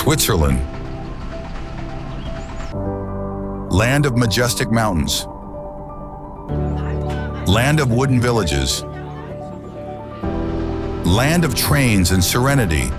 Switzerland. Land of majestic mountains. Land of wooden villages. Land of trains and serenity.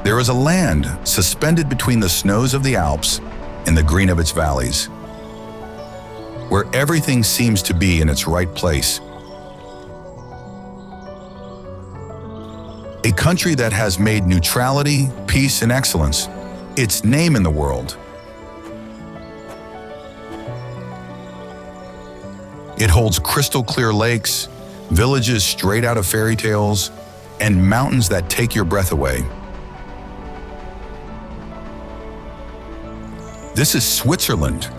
There is a land suspended between the snows of the Alps and the green of its valleys, where everything seems to be in its right place. A country that has made neutrality, peace, and excellence its name in the world. It holds crystal clear lakes, villages straight out of fairy tales, and mountains that take your breath away. This is Switzerland.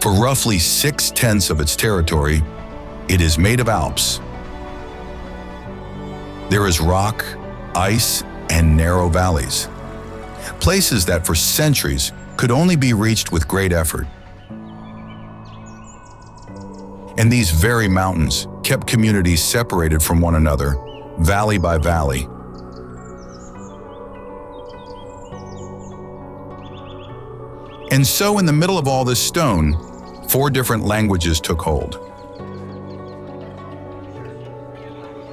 For roughly 6/10 of its territory, it is made of Alps. There is rock, ice, and narrow valleys, places that for centuries could only be reached with great effort. And these very mountains kept communities separated from one another, valley by valley. And so in the middle of all this stone, 4 different languages took hold.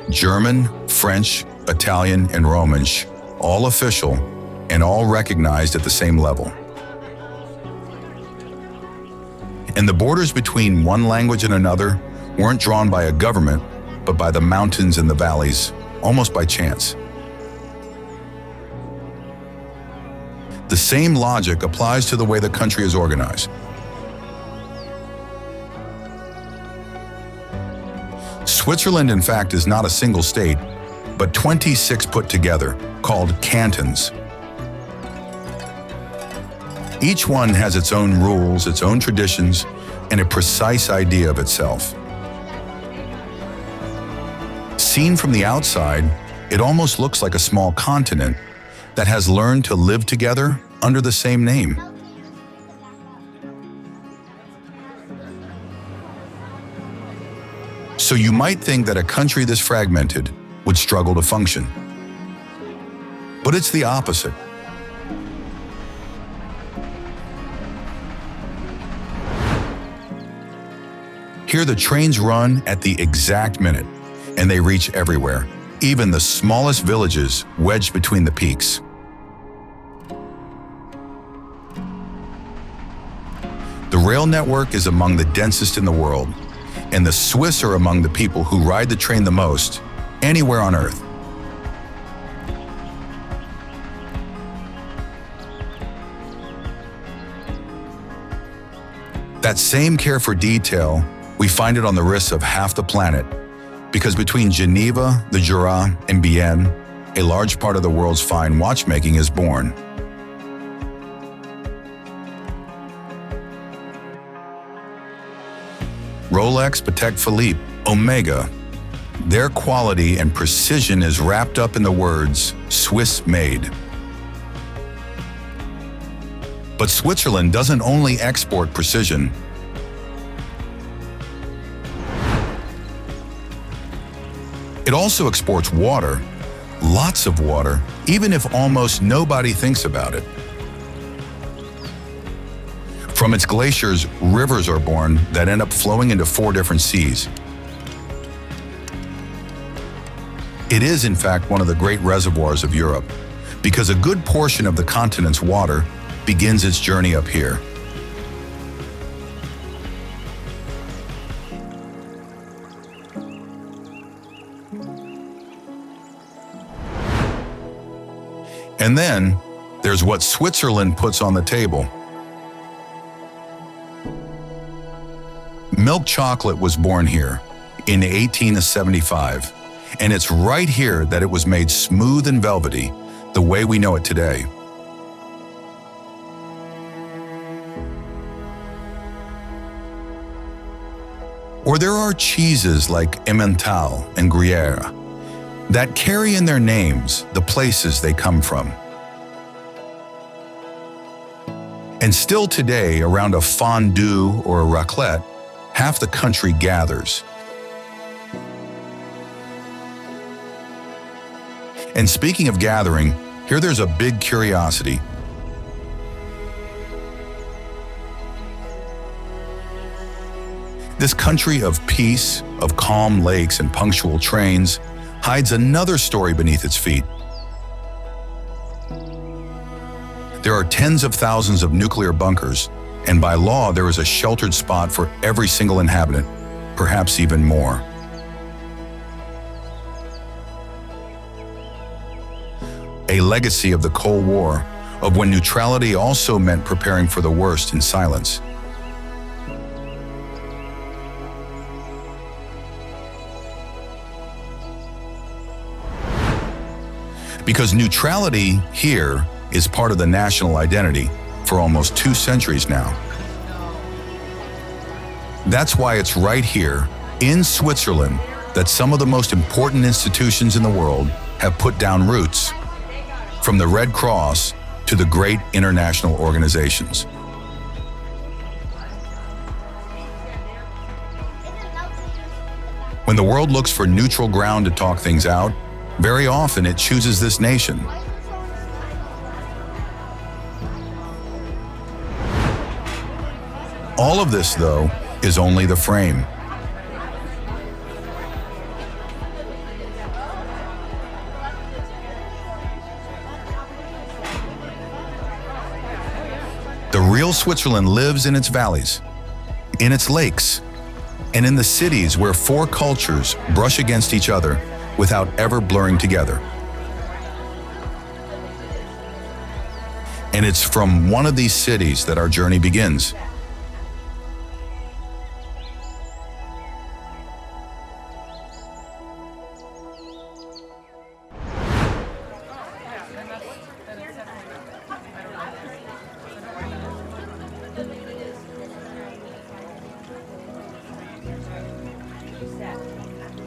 German, French, Italian, and Romansh, all official and all recognized at the same level. And the borders between one language and another weren't drawn by a government, but by the mountains and the valleys, almost by chance. The same logic applies to the way the country is organized. Switzerland, in fact, is not a single state, but 26 put together, called cantons. Each one has its own rules, its own traditions, and a precise idea of itself. Seen from the outside, it almost looks like a small continent that has learned to live together under the same name. So you might think that a country this fragmented would struggle to function. But it's the opposite. Here the trains run at the exact minute, and they reach everywhere, even the smallest villages wedged between the peaks. The rail network is among the densest in the world, and the Swiss are among the people who ride the train the most, anywhere on Earth. That same care for detail, we find it on the wrists of half the planet, because between Geneva, the Jura, and Bern, a large part of the world's fine watchmaking is born. Rolex, Patek Philippe, Omega, their quality and precision is wrapped up in the words Swiss made. But Switzerland doesn't only export precision. It also exports water, lots of water, even if almost nobody thinks about it. From its glaciers, rivers are born that end up flowing into 4 different seas. It is, in fact, one of the great reservoirs of Europe, because a good portion of the continent's water begins its journey up here. And then, there's what Switzerland puts on the table. Milk chocolate was born here, in 1875, and it's right here that it was made smooth and velvety, the way we know it today. Or there are cheeses like Emmental and Gruyere that carry in their names the places they come from. And still today, around a fondue or a raclette, half the country gathers. And speaking of gathering, here there's a big curiosity. This country of peace, of calm lakes and punctual trains, hides another story beneath its feet. There are tens of thousands of nuclear bunkers, and by law there is a sheltered spot for every single inhabitant, perhaps even more. A legacy of the Cold War, of when neutrality also meant preparing for the worst in silence. Because neutrality here is part of the national identity for almost 2 centuries now. That's why it's right here, in Switzerland, that some of the most important institutions in the world have put down roots, from the Red Cross to the great international organizations. When the world looks for neutral ground to talk things out, very often it chooses this nation. All of this, though, is only the frame. The real Switzerland lives in its valleys, in its lakes, and in the cities where 4 cultures brush against each other without ever blurring together. And it's from one of these cities that our journey begins.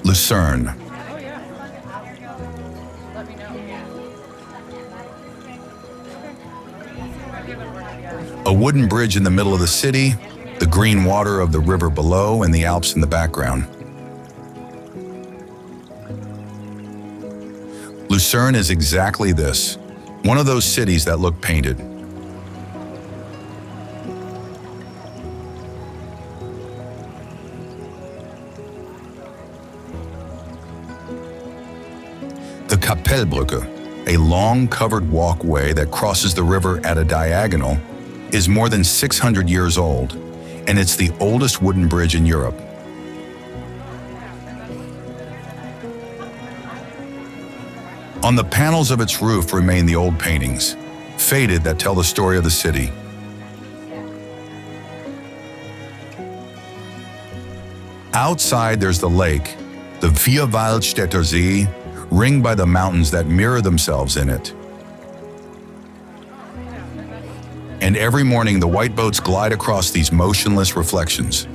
Lucerne. A wooden bridge in the middle of the city, the green water of the river below, and the Alps in the background. Lucerne is exactly this, one of those cities that look painted. The Kapellbrücke, a long covered walkway that crosses the river at a diagonal, is more than 600 years old, and it's the oldest wooden bridge in Europe. On the panels of its roof remain the old paintings, faded, that tell the story of the city. Outside there's the lake, the Vierwaldstätter See, ringed by the mountains that mirror themselves in it. And every morning the white boats glide across these motionless reflections.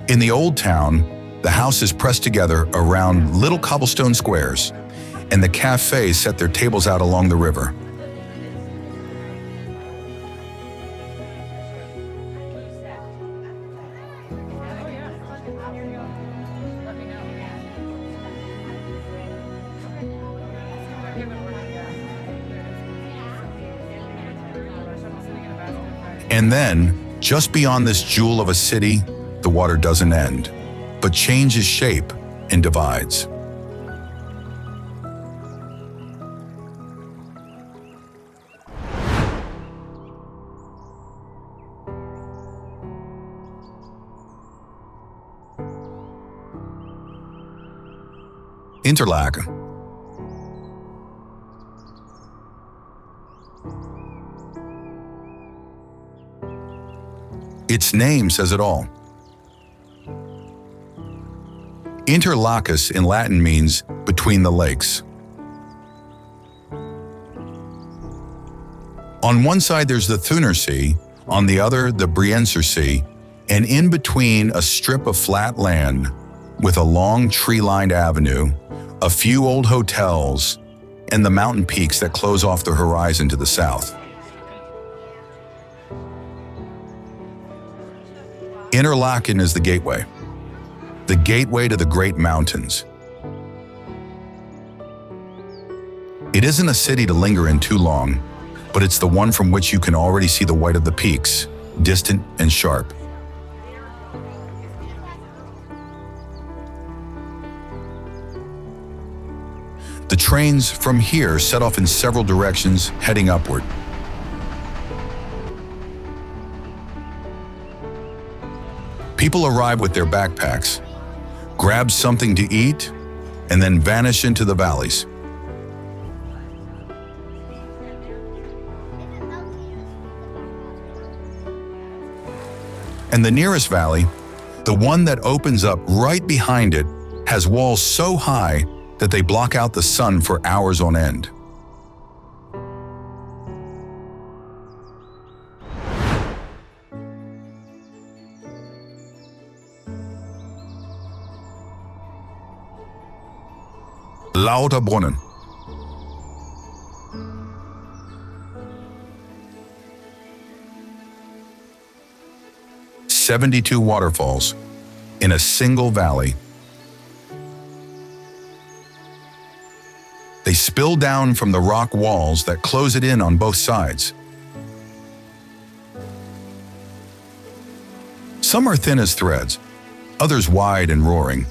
In the old town, the houses pressed together around little cobblestone squares, and the cafes set their tables out along the river. And then, just beyond this jewel of a city, the water doesn't end, but changes shape and divides. Interlaken. Its name says it all. Interlacus in Latin means between the lakes. On one side there's the Thuner Sea, on the other the Brienzer Sea, and in between a strip of flat land with a long tree-lined avenue, a few old hotels, and the mountain peaks that close off the horizon to the south. Interlaken is the gateway to the great mountains. It isn't a city to linger in too long, but it's the one from which you can already see the white of the peaks, distant and sharp. The trains from here set off in several directions, heading upward. People arrive with their backpacks, grab something to eat, and then vanish into the valleys. And the nearest valley, the one that opens up right behind it, has walls so high that they block out the sun for hours on end. Lauterbrunnen. "72 waterfalls in a single valley. They spill down from the rock walls that close it in on both sides. Some are thin as threads, others wide and roaring.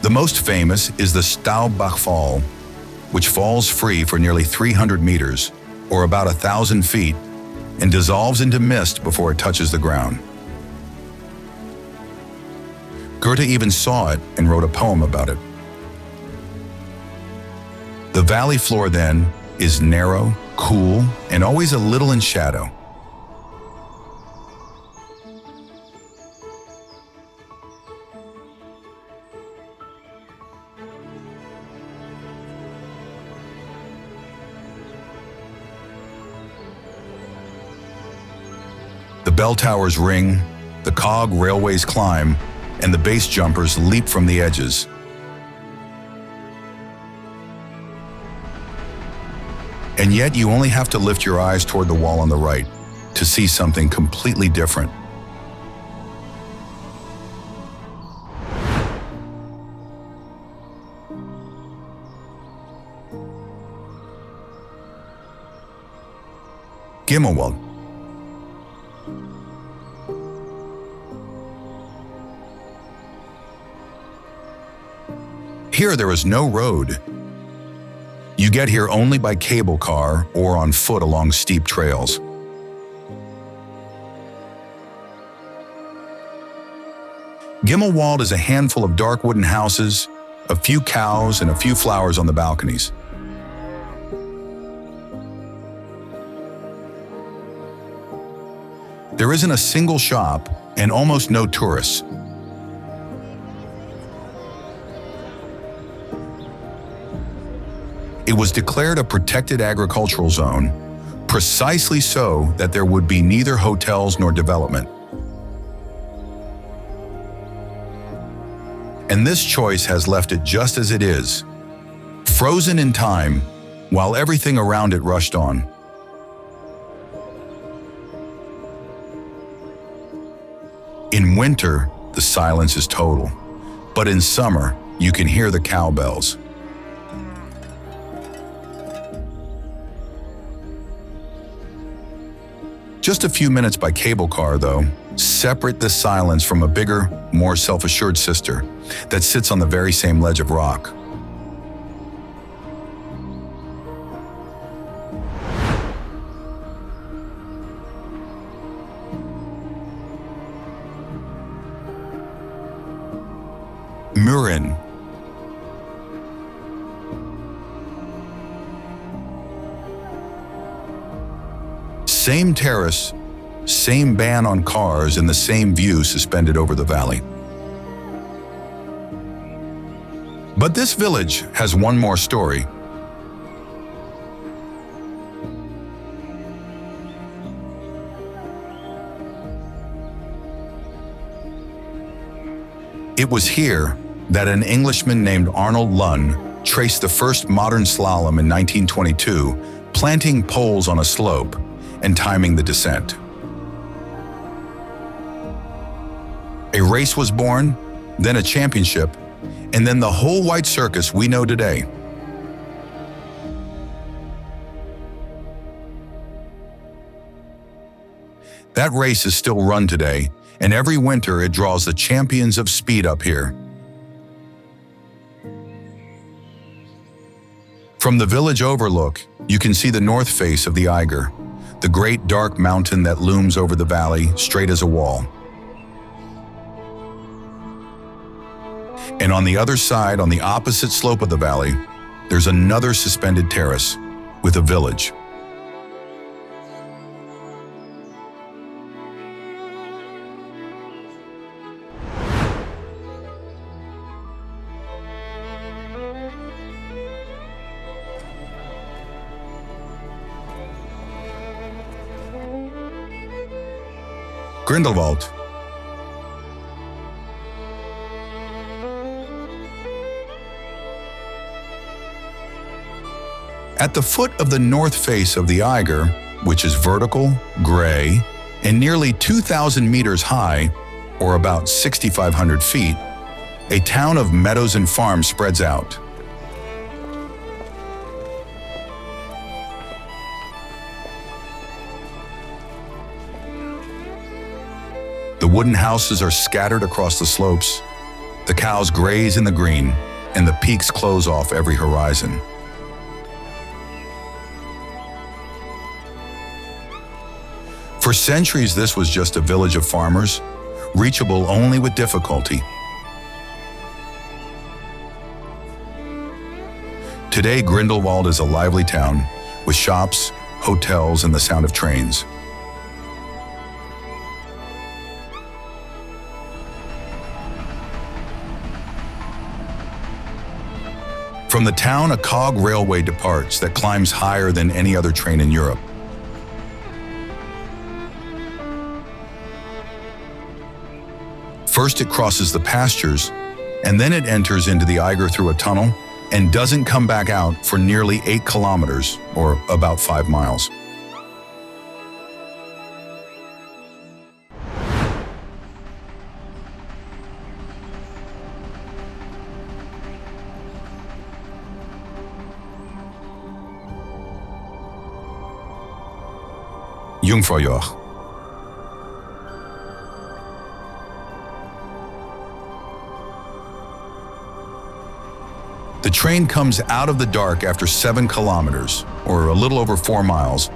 The most famous is the Staubbach Fall, which falls free for nearly 300 meters, or about 1,000 feet, and dissolves into mist before it touches the ground. Goethe even saw it and wrote a poem about it. The valley floor, then, is narrow, cool, and always a little in shadow. The bell towers ring, the cog railways climb, and the base jumpers leap from the edges. And yet you only have to lift your eyes toward the wall on the right to see something completely different. Gimmelwald. Here there is no road. You get here only by cable car or on foot along steep trails. Gimmelwald is a handful of dark wooden houses, a few cows, and a few flowers on the balconies. There isn't a single shop and almost no tourists. It was declared a protected agricultural zone, precisely so that there would be neither hotels nor development. And this choice has left it just as it is, frozen in time, while everything around it rushed on. In winter, the silence is total, but in summer, you can hear the cowbells. Just a few minutes by cable car, though, separate this silence from a bigger, more self-assured sister that sits on the very same ledge of rock. Mürren. Same terrace, same ban on cars, and the same view suspended over the valley. But this village has one more story. It was here that an Englishman named Arnold Lunn traced the first modern slalom in 1922, planting poles on a slope and timing the descent. A race was born, then a championship, and then the whole white circus we know today. That race is still run today, and every winter it draws the champions of speed up here. From the village overlook, you can see the north face of the Eiger, the great dark mountain that looms over the valley, straight as a wall. And on the other side, on the opposite slope of the valley, there's another suspended terrace with a village. Grindelwald. At the foot of the north face of the Eiger, which is vertical, gray, and nearly 2,000 meters high, or about 6,500 feet, a town of meadows and farms spreads out. The wooden houses are scattered across the slopes, the cows graze in the green, and the peaks close off every horizon. For centuries, this was just a village of farmers, reachable only with difficulty. Today, Grindelwald is a lively town with shops, hotels, and the sound of trains. From the town, a cog railway departs that climbs higher than any other train in Europe. First, it crosses the pastures, and then it enters into the Eiger through a tunnel and doesn't come back out for nearly 8 kilometers, or about 5 miles. Jungfraujoch. The train comes out of the dark after 7 kilometers, or a little over 4 miles,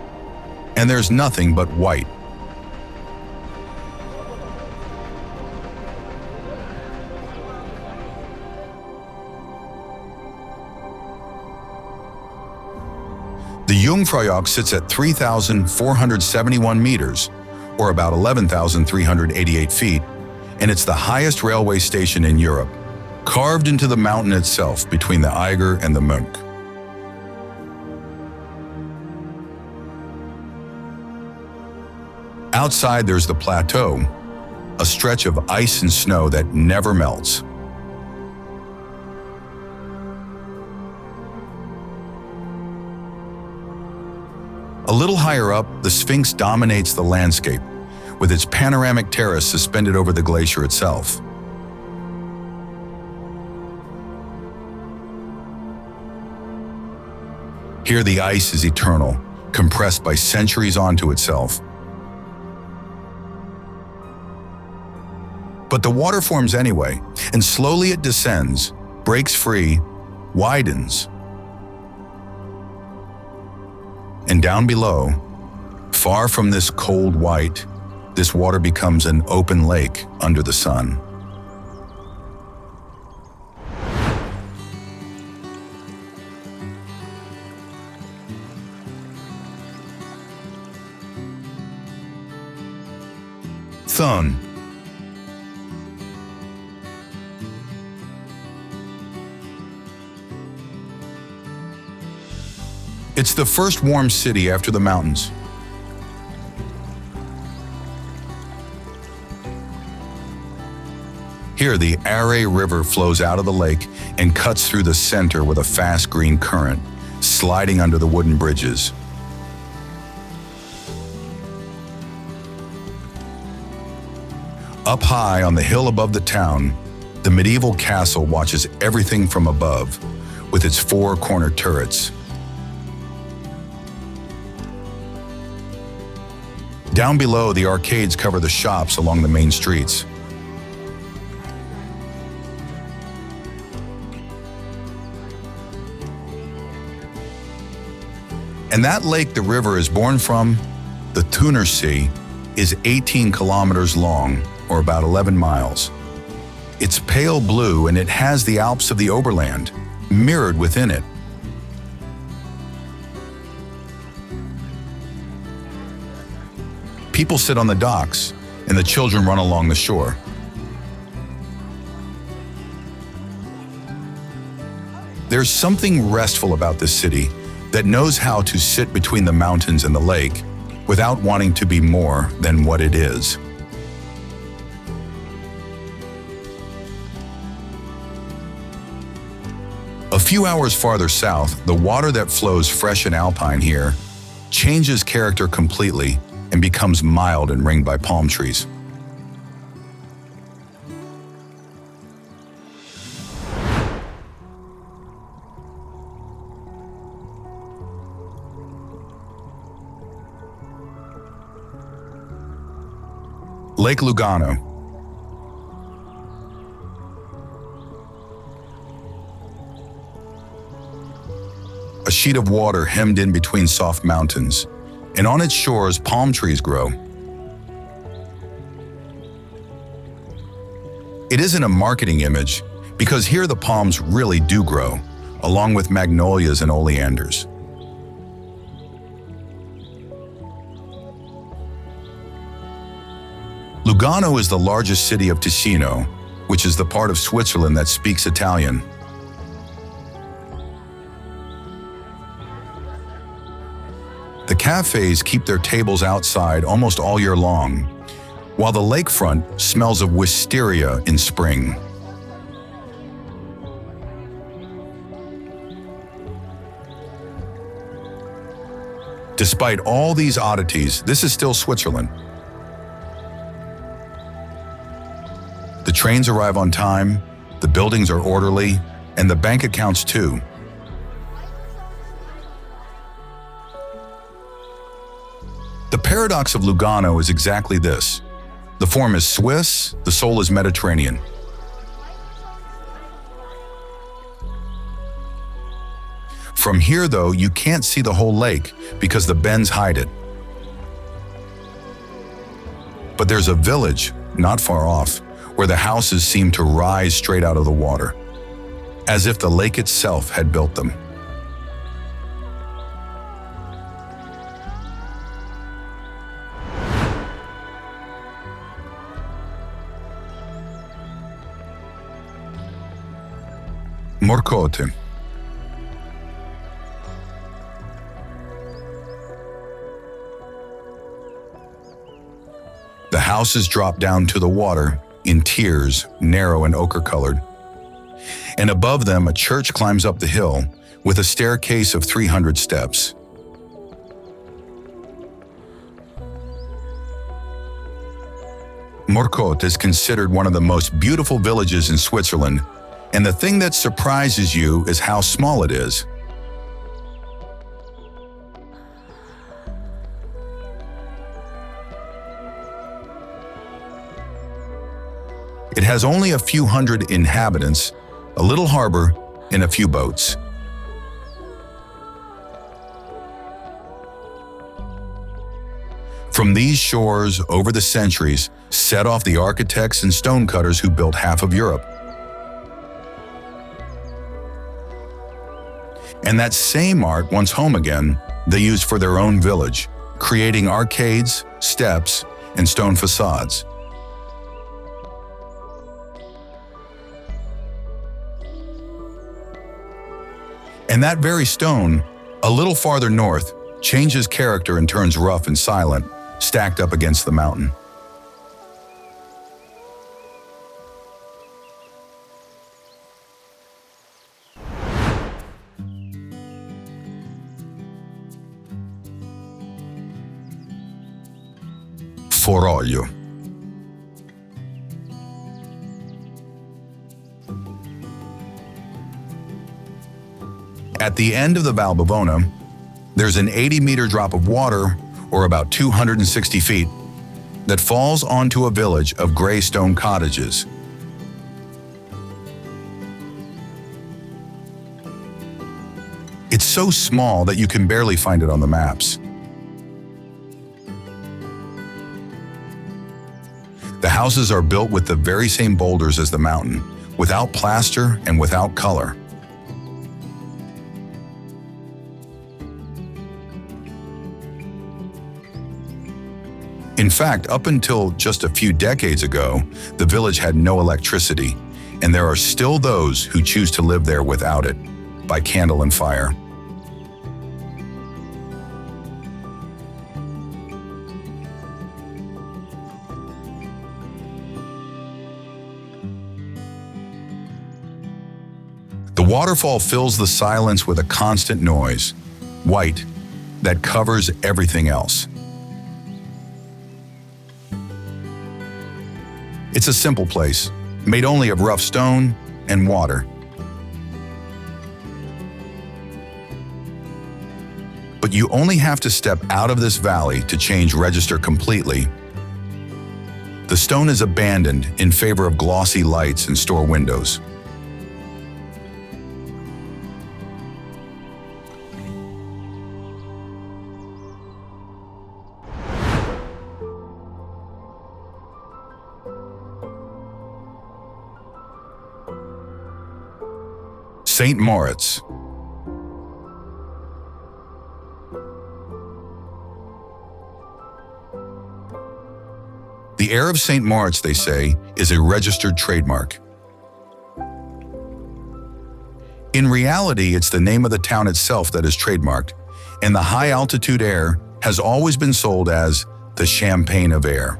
and there's nothing but white. The Jungfraujoch sits at 3,471 meters, or about 11,388 feet, and it's the highest railway station in Europe, carved into the mountain itself between the Eiger and the Mürren. Outside, there's the plateau, a stretch of ice and snow that never melts. A little higher up, the Sphinx dominates the landscape, with its panoramic terrace suspended over the glacier itself. Here the ice is eternal, compressed by centuries onto itself. But the water forms anyway, and slowly it descends, breaks free, widens. And down below, far from this cold white, this water becomes an open lake under the sun. Thun. It's the first warm city after the mountains. Here, the Aare River flows out of the lake and cuts through the center with a fast green current, sliding under the wooden bridges. Up high on the hill above the town, the medieval castle watches everything from above, with its four-cornered turrets. Down below, the arcades cover the shops along the main streets. And that lake the river is born from, the Thuner Sea, is 18 kilometers long, or about 11 miles. It's pale blue and it has the Alps of the Oberland mirrored within it. People sit on the docks and the children run along the shore. There's something restful about this city that knows how to sit between the mountains and the lake without wanting to be more than what it is. A few hours farther south, the water that flows fresh and alpine here changes character completely and becomes mild and ringed by palm trees. Lake Lugano. A sheet of water hemmed in between soft mountains, and on its shores palm trees grow. It isn't a marketing image, because here the palms really do grow, along with magnolias and oleanders. Lugano is the largest city of Ticino, which is the part of Switzerland that speaks Italian. The cafes keep their tables outside almost all year long, while the lakefront smells of wisteria in spring. Despite all these oddities, this is still Switzerland. The trains arrive on time, the buildings are orderly, and the bank accounts too. The paradox of Lugano is exactly this. The form is Swiss, the soul is Mediterranean. From here, though, you can't see the whole lake because the bends hide it. But there's a village, not far off, where the houses seem to rise straight out of the water, as if the lake itself had built them. Morcote. The houses drop down to the water in tiers, narrow and ochre-colored. And above them, a church climbs up the hill with a staircase of 300 steps. Morcote is considered one of the most beautiful villages in Switzerland, and the thing that surprises you is how small it is. It has only a few hundred inhabitants, a little harbor, and a few boats. From these shores, over the centuries, set off the architects and stonecutters who built half of Europe. And that same art, once home again, they used for their own village, creating arcades, steps, and stone facades, And that very stone, a little farther north, changes character and turns rough and silent, stacked up against the mountain. Foroglio. At the end of the Val Bavona, there's an 80-meter drop of water, or about 260 feet, that falls onto a village of gray stone cottages. It's so small that you can barely find it on the maps. The houses are built with the very same boulders as the mountain, without plaster and without color. In fact, up until just a few decades ago, the village had no electricity, and there are still those who choose to live there without it, by candle and fire. The waterfall fills the silence with a constant noise, white, that covers everything else. It's a simple place, made only of rough stone and water. But you only have to step out of this valley to change register completely. The stone is abandoned in favor of glossy lights and store windows. St. Moritz. The air of St. Moritz, they say, is a registered trademark. In reality, it's the name of the town itself that is trademarked, and the high-altitude air has always been sold as the Champagne of air.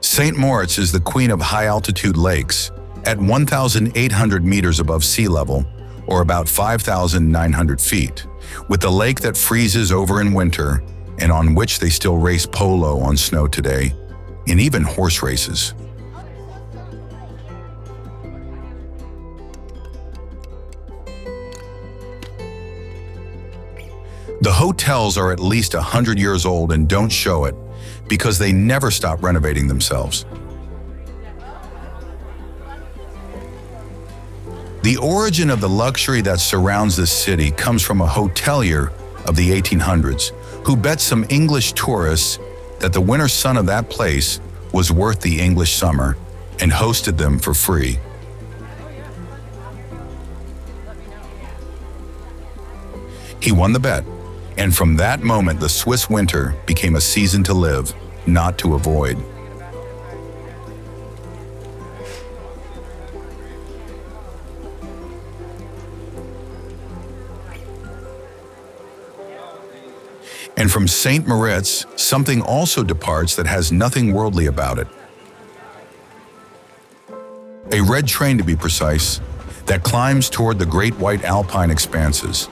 St. Moritz is the queen of high-altitude lakes at 1,800 meters above sea level, or about 5,900 feet, with the lake that freezes over in winter and on which they still race polo on snow today, and even horse races. The hotels are at least 100 years old and don't show it, because they never stop renovating themselves. The origin of the luxury that surrounds this city comes from a hotelier of the 1800s who bet some English tourists that the winter sun of that place was worth the English summer and hosted them for free. He won the bet, and from that moment the Swiss winter became a season to live, not to avoid. And from St. Moritz, something also departs that has nothing worldly about it. A red train, to be precise, that climbs toward the great white alpine expanses.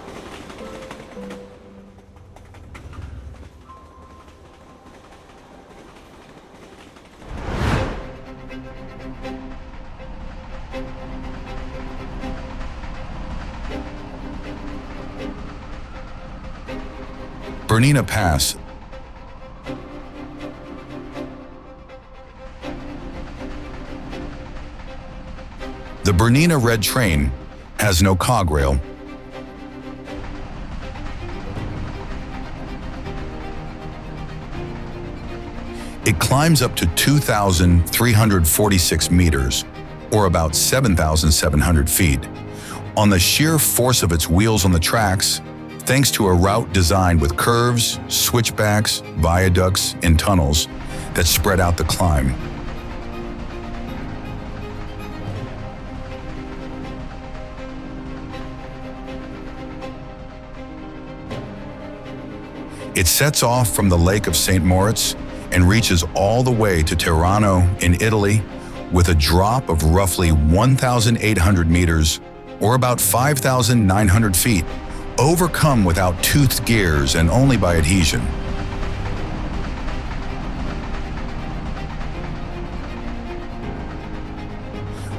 Bernina Pass. The Bernina Red Train has no cog rail. It climbs up to 2,346 meters, or about 7,700 feet, on the sheer force of its wheels on the tracks, thanks to a route designed with curves, switchbacks, viaducts, and tunnels that spread out the climb. It sets off from the Lake of St. Moritz and reaches all the way to Tirano in Italy with a drop of roughly 1,800 meters, or about 5,900 feet, overcome without toothed gears and only by adhesion.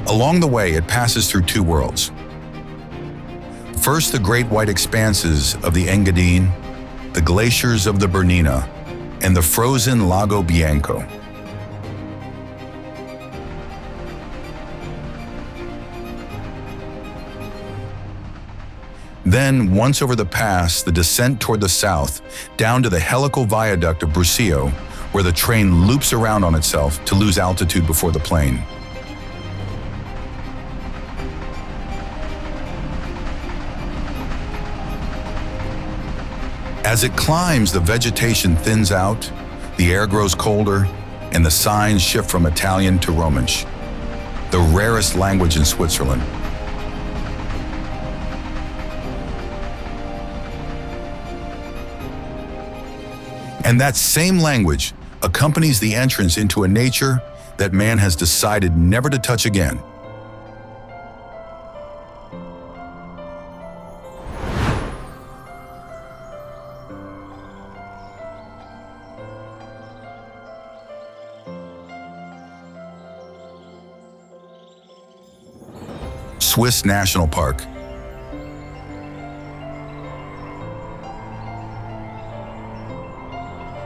Along the way, it passes through two worlds. First, the great white expanses of the Engadine, the glaciers of the Bernina, and the frozen Lago Bianco. Then, once over the pass, the descent toward the south, down to the helical viaduct of Brusio, where the train loops around on itself to lose altitude before the plane. As it climbs, the vegetation thins out, the air grows colder, and the signs shift from Italian to Romansh, the rarest language in Switzerland. And that same language accompanies the entrance into a nature that man has decided never to touch again. Swiss National Park.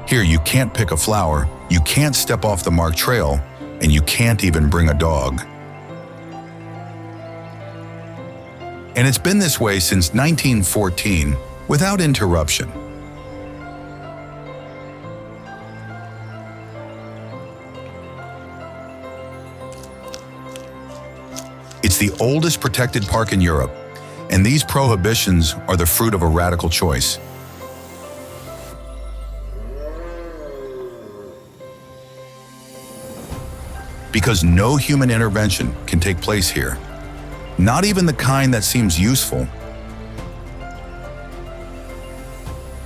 Here you can't pick a flower, you can't step off the marked trail, and you can't even bring a dog. And it's been this way since 1914, without interruption. It's the oldest protected park in Europe, and these prohibitions are the fruit of a radical choice. Because no human intervention can take place here, not even the kind that seems useful.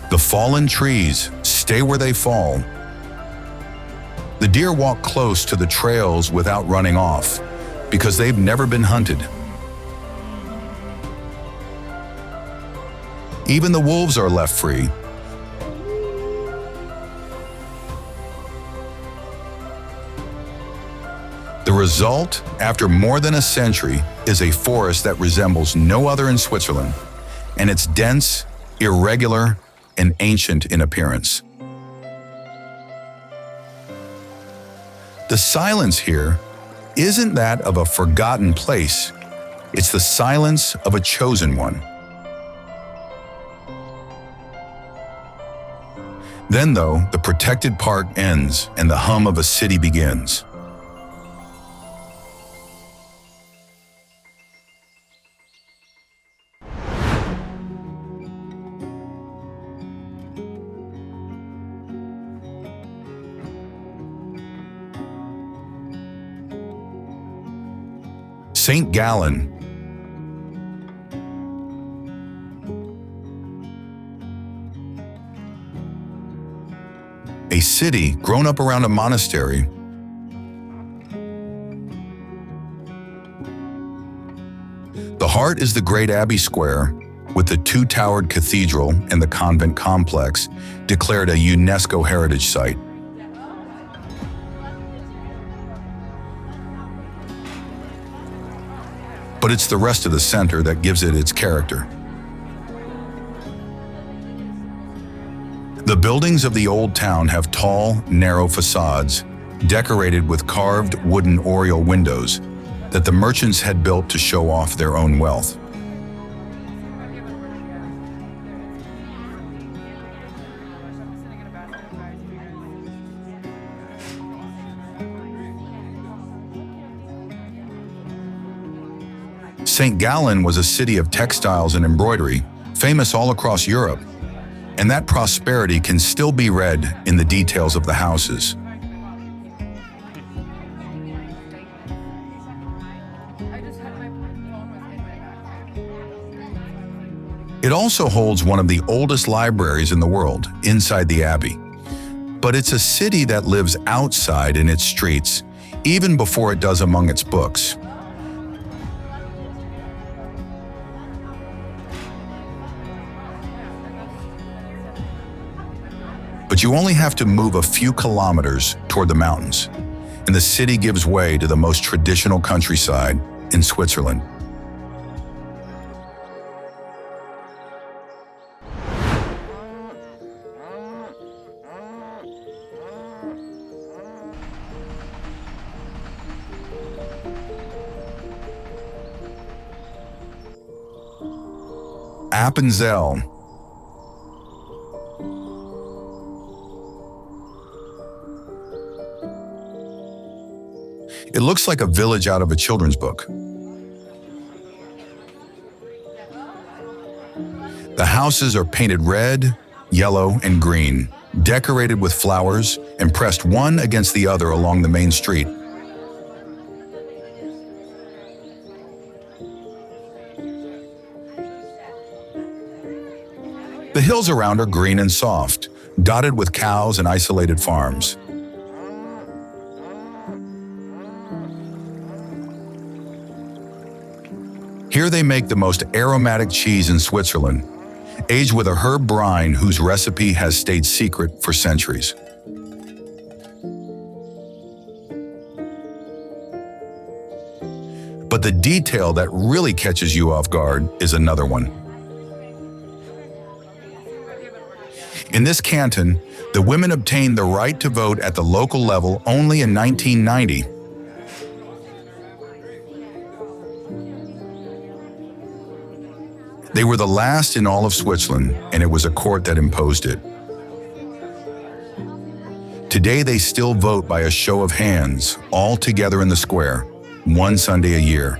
The fallen trees stay where they fall. The deer walk close to the trails without running off, because they've never been hunted. Even the wolves are left free. The result, after more than a century, is a forest that resembles no other in Switzerland, and it's dense, irregular, and ancient in appearance. The silence here isn't that of a forgotten place, it's the silence of a chosen one. Then, though, the protected park ends and the hum of a city begins. St. Gallen. A city grown up around a monastery. The heart is the great abbey square, with the two-towered cathedral and the convent complex, declared a UNESCO heritage site. But it's the rest of the center that gives it its character. The buildings of the old town have tall, narrow facades, decorated with carved wooden oriel windows that the merchants had built to show off their own wealth. St. Gallen was a city of textiles and embroidery, famous all across Europe, and that prosperity can still be read in the details of the houses. It also holds one of the oldest libraries in the world, inside the abbey. But it's a city that lives outside in its streets, even before it does among its books. But you only have to move a few kilometers toward the mountains, and the city gives way to the most traditional countryside in Switzerland. Appenzell. It looks like a village out of a children's book. The houses are painted red, yellow, and green, decorated with flowers and pressed one against the other along the main street. The hills around are green and soft, dotted with cows and isolated farms. Here they make the most aromatic cheese in Switzerland, aged with a herb brine whose recipe has stayed secret for centuries. But the detail that really catches you off guard is another one. In this canton, the women obtained the right to vote at the local level only in 1990. They were the last in all of Switzerland, and it was a court that imposed it. Today, they still vote by a show of hands, all together in the square, one Sunday a year.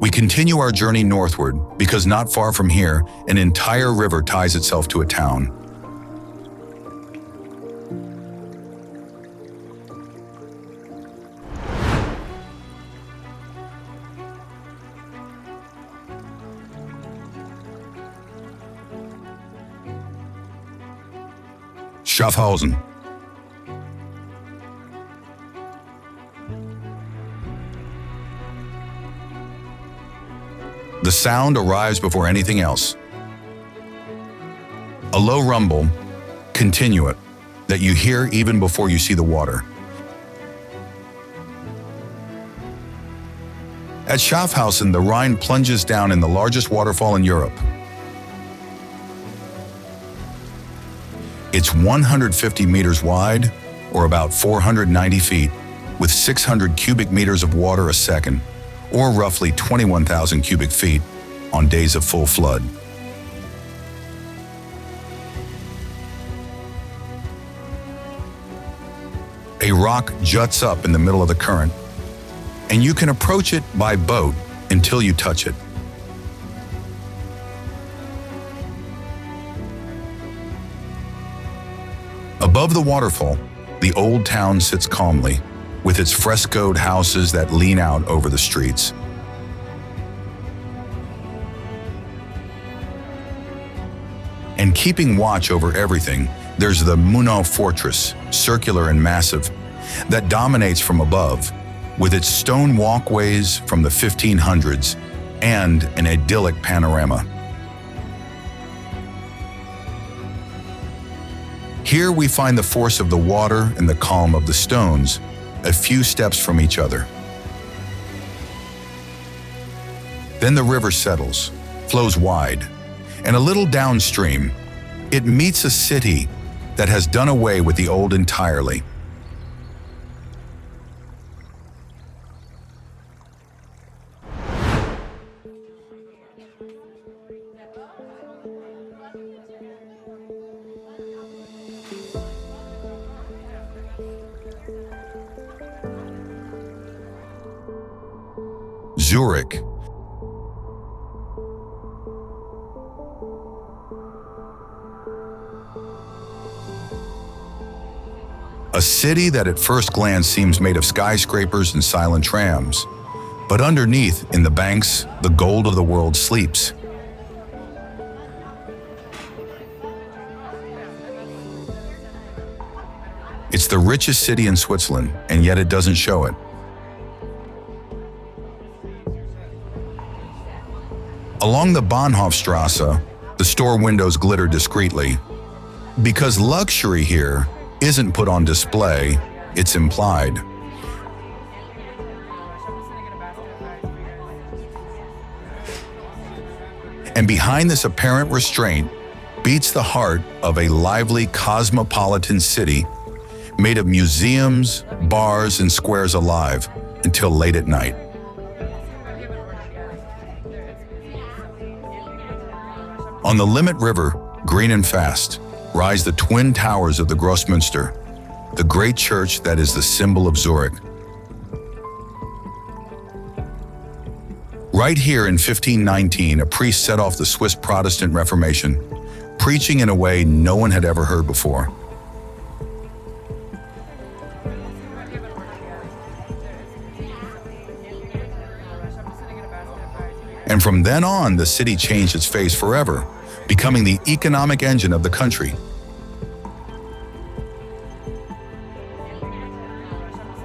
We continue our journey northward because not far from here, an entire river ties itself to a town. Schaffhausen. The sound arrives before anything else. A low rumble, continuate, that you hear even before you see the water. At Schaffhausen, the Rhine plunges down in the largest waterfall in Europe. It's 150 meters wide, or about 490 feet, with 600 cubic meters of water a second, or roughly 21,000 cubic feet on days of full flood. A rock juts up in the middle of the current, and you can approach it by boat until you touch it. Above the waterfall, the old town sits calmly, with its frescoed houses that lean out over the streets. And keeping watch over everything, there's the Mürren fortress, circular and massive, that dominates from above, with its stone walkways from the 1500s and an idyllic panorama. Here we find the force of the water and the calm of the stones, a few steps from each other. Then the river settles, flows wide, and a little downstream, it meets a city that has done away with the old entirely. Zurich. A city that at first glance seems made of skyscrapers and silent trams, But underneath, in the banks, the gold of the world sleeps. It's the richest city in Switzerland, and yet it doesn't show it. Along the Bahnhofstrasse, the store windows glitter discreetly. Because luxury here isn't put on display, it's implied. And behind this apparent restraint beats the heart of a lively cosmopolitan city made of museums, bars, and squares alive until late at night. On the Limmat River, green and fast, rise the twin towers of the Grossmünster, the great church that is the symbol of Zurich. Right here in 1519, a priest set off the Swiss Protestant Reformation, preaching in a way no one had ever heard before. And from then on, the city changed its face forever, becoming the economic engine of the country.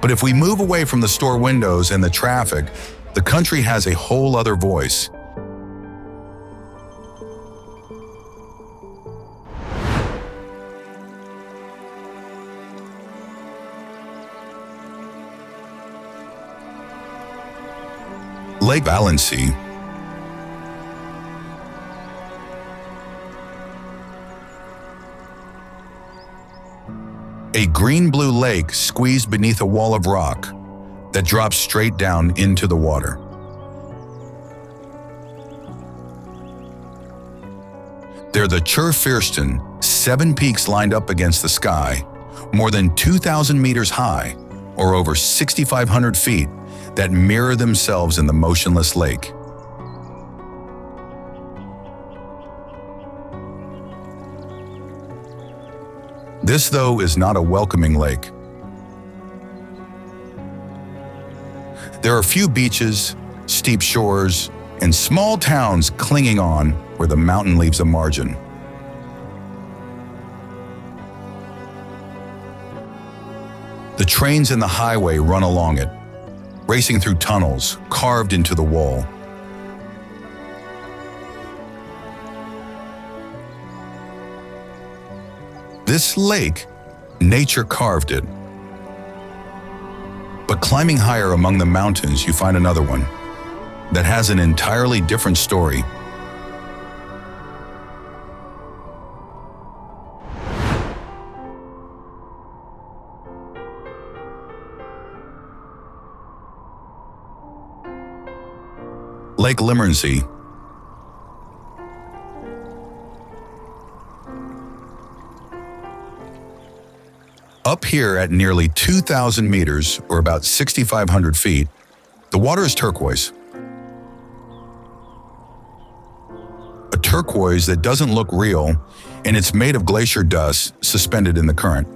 But if we move away from the store windows and the traffic, the country has a whole other voice. Lake Valensee, a green-blue lake squeezed beneath a wall of rock that drops straight down into the water. They're the Kurfürsten, 7 peaks lined up against the sky, more than 2,000 meters high, or over 6,500 feet, that mirror themselves in the motionless lake. This, though, is not a welcoming lake. There are few beaches, steep shores, and small towns clinging on where the mountain leaves a margin. The trains and the highway run along it, racing through tunnels carved into the wall. This lake, nature carved it. But climbing higher among the mountains, you find another one that has an entirely different story. Lake Limmernsee. Up here at nearly 2,000 meters, or about 6,500 feet, the water is turquoise. A turquoise that doesn't look real, and it's made of glacier dust suspended in the current.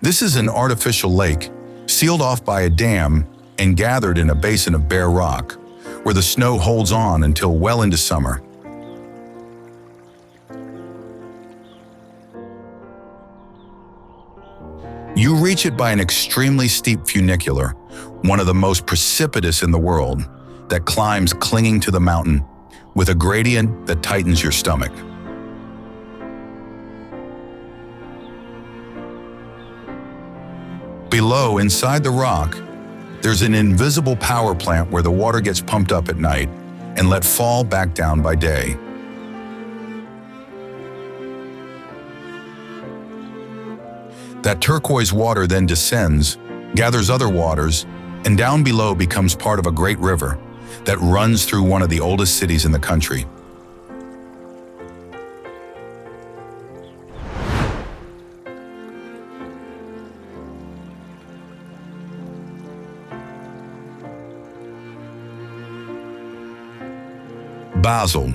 This is an artificial lake, sealed off by a dam and gathered in a basin of bare rock, where the snow holds on until well into summer. You reach it by an extremely steep funicular, one of the most precipitous in the world, that climbs clinging to the mountain with a gradient that tightens your stomach. Below, inside the rock, there's an invisible power plant where the water gets pumped up at night and let fall back down by day. That turquoise water then descends, gathers other waters, and down below becomes part of a great river that runs through one of the oldest cities in the country. Basel.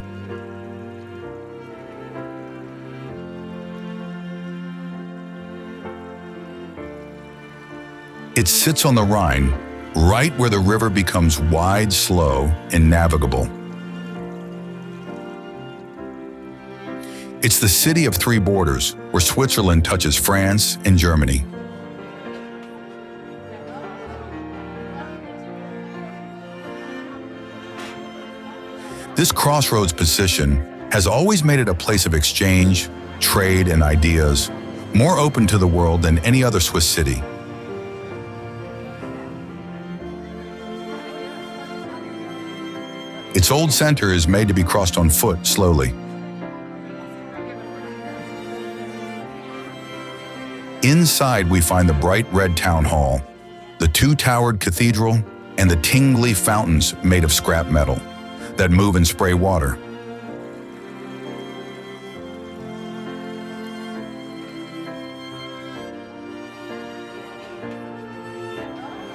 It sits on the Rhine, right where the river becomes wide, slow, and navigable. It's the city of three borders, where Switzerland touches France and Germany. This crossroads position has always made it a place of exchange, trade, and ideas, more open to the world than any other Swiss city. Its old center is made to be crossed on foot slowly. Inside, we find the bright red town hall, the two-towered cathedral, and the tingly fountains made of scrap metal that move and spray water.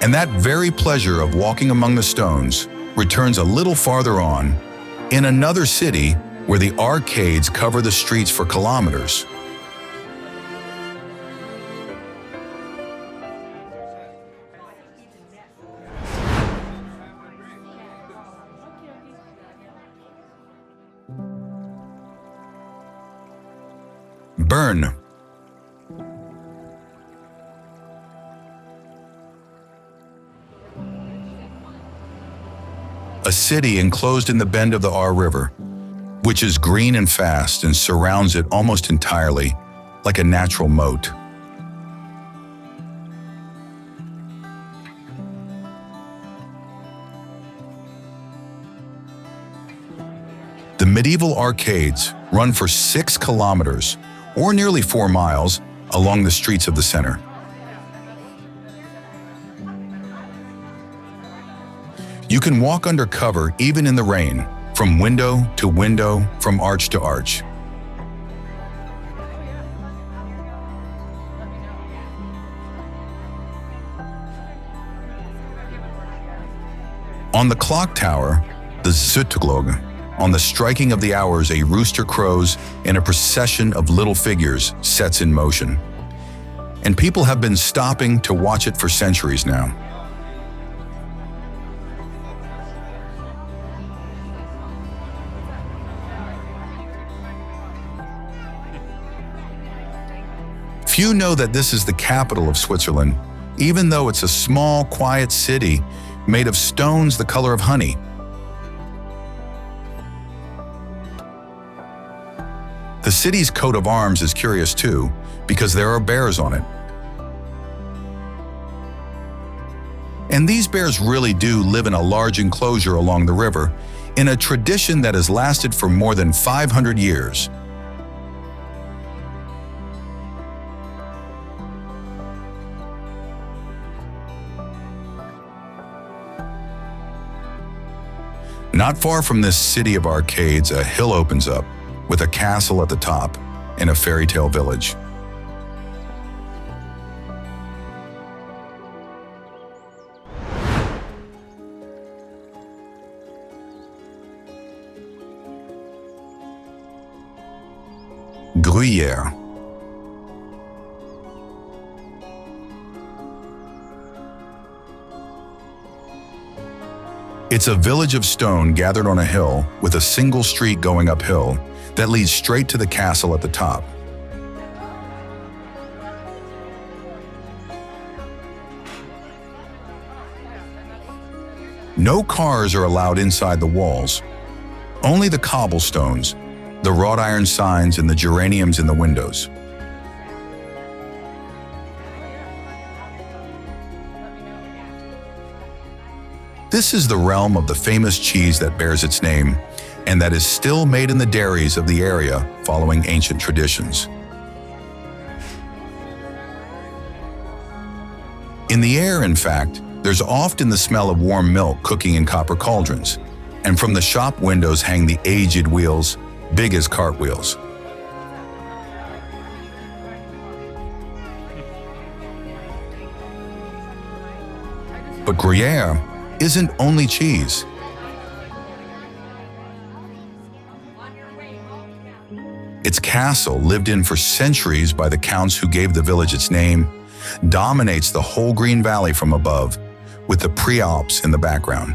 And that very pleasure of walking among the stones returns a little farther on, in another city where the arcades cover the streets for kilometers. Bern. A city enclosed in the bend of the Aar River, which is green and fast and surrounds it almost entirely, like a natural moat. The medieval arcades run for 6 kilometers, or nearly 4 miles, along the streets of the center. You can walk under cover even in the rain, from window to window, from arch to arch. On the clock tower, the Zuchtglocke, on the striking of the hours, a rooster crows and a procession of little figures sets in motion. And people have been stopping to watch it for centuries now. Few know that this is the capital of Switzerland, even though it's a small, quiet city made of stones the color of honey. The city's coat of arms is curious too, because there are bears on it. And these bears really do live in a large enclosure along the river, in a tradition that has lasted for more than 500 years. Not far from this city of arcades, a hill opens up, with a castle at the top and a fairy tale village. Gruyère. It's a village of stone gathered on a hill with a single street going uphill that leads straight to the castle at the top. No cars are allowed inside the walls, only the cobblestones, the wrought iron signs, and the geraniums in the windows. This is the realm of the famous cheese that bears its name, and that is still made in the dairies of the area following ancient traditions. In the air, in fact, there's often the smell of warm milk cooking in copper cauldrons, and from the shop windows hang the aged wheels, big as cartwheels. But Gruyère isn't only cheese. Its castle, lived in for centuries by the counts who gave the village its name, dominates the whole green valley from above, with the pre-Alps in the background.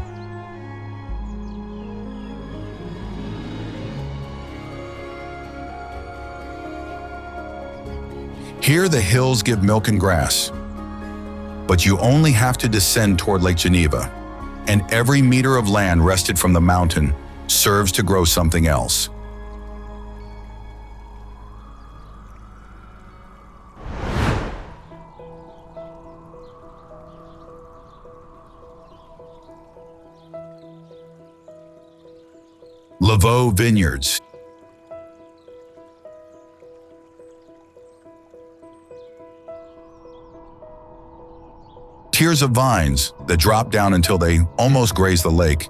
Here the hills give milk and grass, but you only have to descend toward Lake Geneva, and every meter of land wrested from the mountain serves to grow something else. Lavaux Vineyards. Tiers of vines that drop down until they almost graze the lake,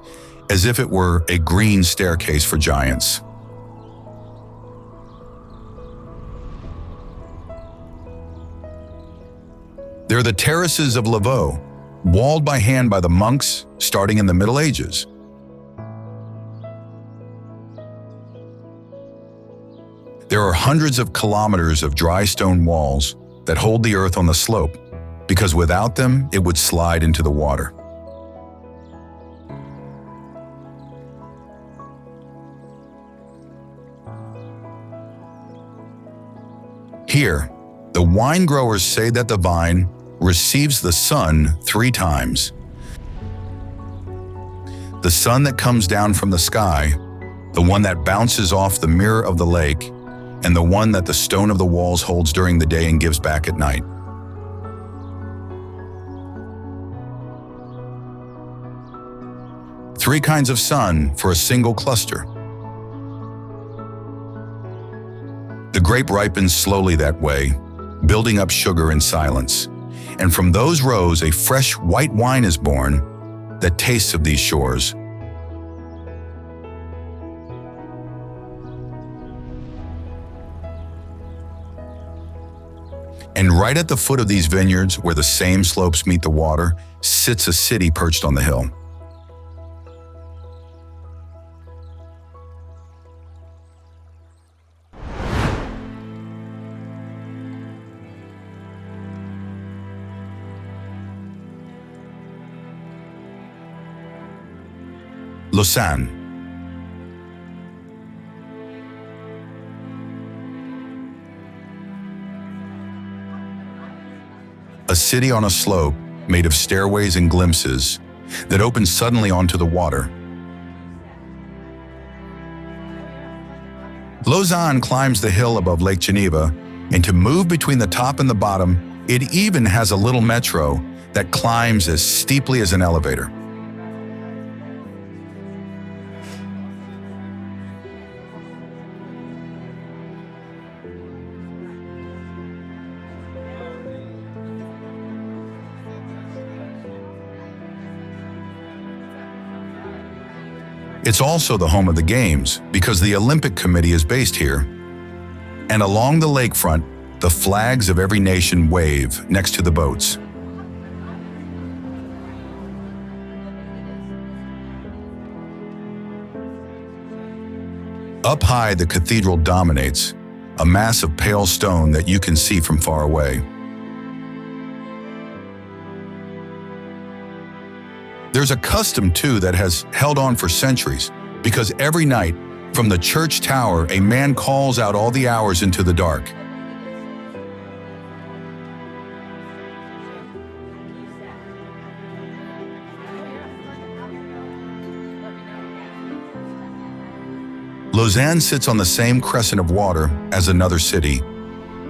as if it were a green staircase for giants. They're the terraces of Lavaux, walled by hand by the monks starting in the Middle Ages. There are hundreds of kilometers of dry stone walls that hold the earth on the slope, because without them, it would slide into the water. Here, the wine growers say that the vine receives the sun 3 times. The sun that comes down from the sky, the one that bounces off the mirror of the lake, and the one that the stone of the walls holds during the day and gives back at night. Three kinds of sun for a single cluster. The grape ripens slowly that way, building up sugar in silence. And from those rows, a fresh white wine is born that tastes of these shores. And right at the foot of these vineyards, where the same slopes meet the water, sits a city perched on the hill. Lucerne. A city on a slope made of stairways and glimpses that opens suddenly onto the water. Lausanne climbs the hill above Lake Geneva, and to move between the top and the bottom, it even has a little metro that climbs as steeply as an elevator. It's also the home of the Games because the Olympic Committee is based here. And along the lakefront, the flags of every nation wave next to the boats. Up high, the cathedral dominates, a mass of pale stone that you can see from far away. There's a custom, too, that has held on for centuries, because every night, from the church tower, a man calls out all the hours into the dark. Lausanne sits on the same crescent of water as another city,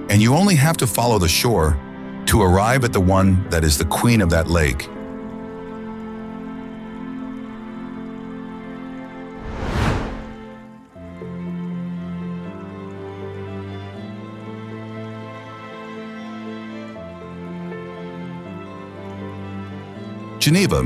and you only have to follow the shore to arrive at the one that is the queen of that lake. Geneva.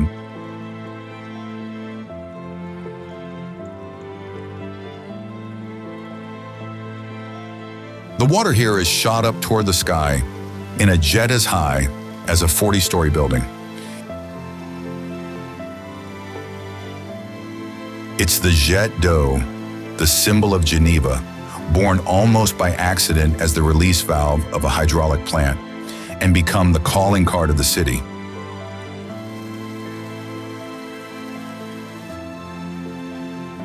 The water here is shot up toward the sky in a jet as high as a 40-story building. It's the jet d'eau, the symbol of Geneva, born almost by accident as the release valve of a hydraulic plant. and become the calling card of the city.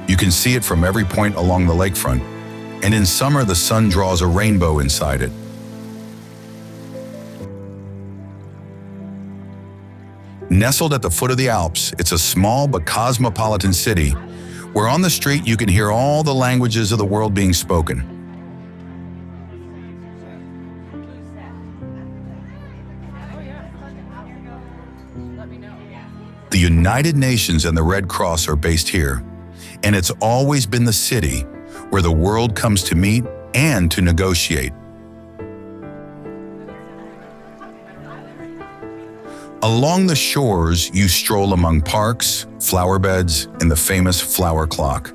You can see it from every point along the lakefront, and in summer the sun draws a rainbow inside it. Nestled at the foot of the Alps, it's a small but cosmopolitan city where on the street you can hear all the languages of the world being spoken. The United Nations and the Red Cross are based here, and it's always been the city where the world comes to meet and to negotiate. Along the shores, you stroll among parks, flower beds, and the famous flower clock.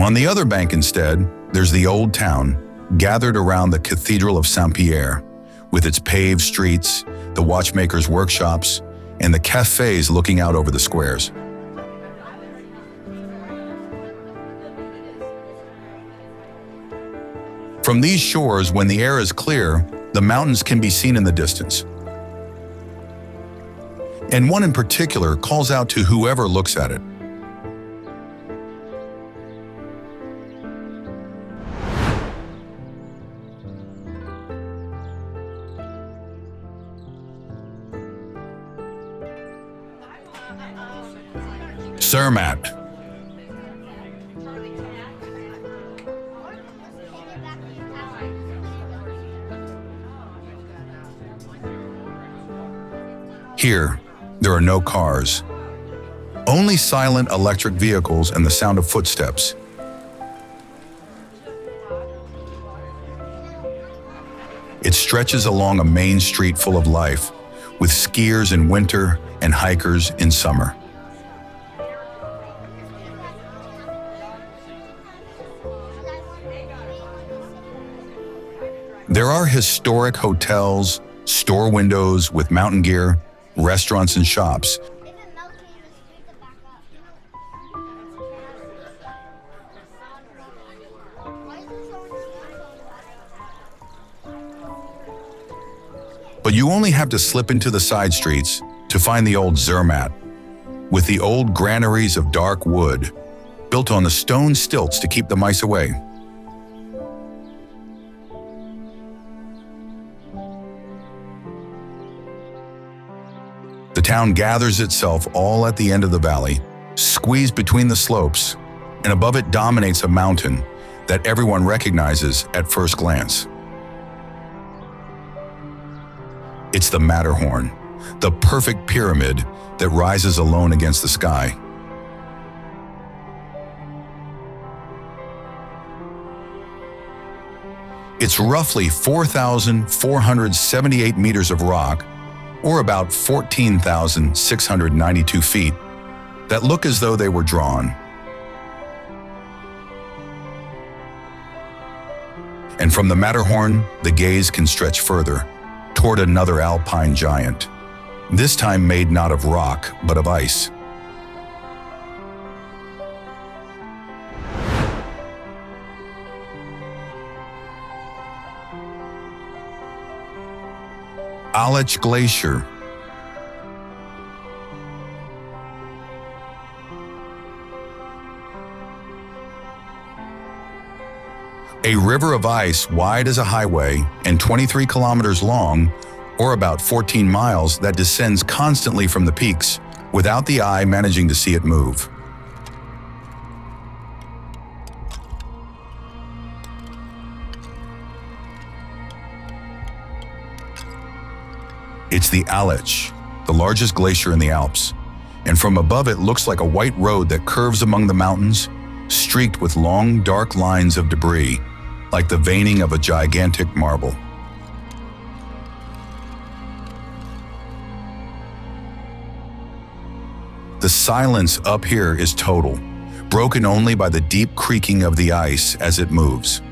On the other bank instead, there's the old town, gathered around the Cathedral of Saint-Pierre, with its paved streets, the watchmakers' workshops, and the cafes looking out over the squares. From these shores, when the air is clear, the mountains can be seen in the distance. And one in particular calls out to whoever looks at it. Zermatt. Here, there are no cars, only silent electric vehicles and the sound of footsteps. It stretches along a main street full of life, with skiers in winter and hikers in summer. There are historic hotels, store windows with mountain gear, restaurants and shops. But you only have to slip into the side streets to find the old Zermatt, with the old granaries of dark wood, built on the stone stilts to keep the mice away. The town gathers itself all at the end of the valley, squeezed between the slopes, and above it dominates a mountain that everyone recognizes at first glance. It's the Matterhorn, the perfect pyramid that rises alone against the sky. It's roughly 4,478 meters of rock, or about 14,692 feet, that look as though they were drawn. And from the Matterhorn, the gaze can stretch further, toward another alpine giant, this time made not of rock, but of ice. Aletsch Glacier. A river of ice wide as a highway and 23 kilometers long, or about 14 miles, that descends constantly from the peaks, without the eye managing to see it move. It's the Aletsch, the largest glacier in the Alps, and from above it looks like a white road that curves among the mountains, streaked with long, dark lines of debris, like the veining of a gigantic marble. The silence up here is total, broken only by the deep creaking of the ice as it moves.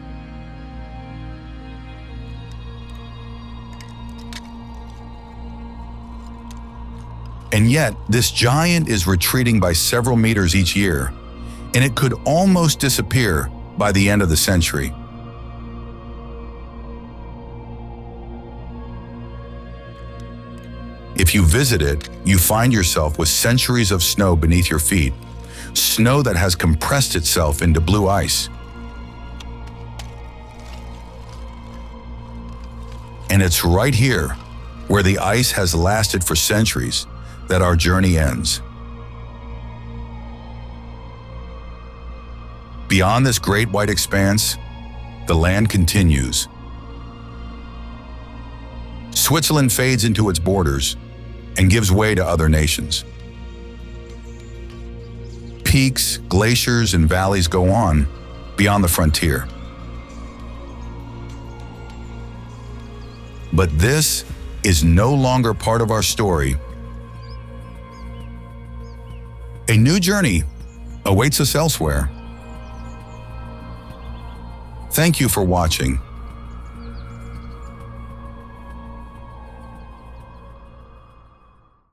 And yet, this giant is retreating by several meters each year, and it could almost disappear by the end of the century. If you visit it, you find yourself with centuries of snow beneath your feet, snow that has compressed itself into blue ice. And it's right here, where the ice has lasted for centuries, that our journey ends. Beyond this great white expanse, the land continues. Switzerland fades into its borders and gives way to other nations. Peaks, glaciers, and valleys go on beyond the frontier. But this is no longer part of our story. A new journey awaits us elsewhere. Thank you for watching.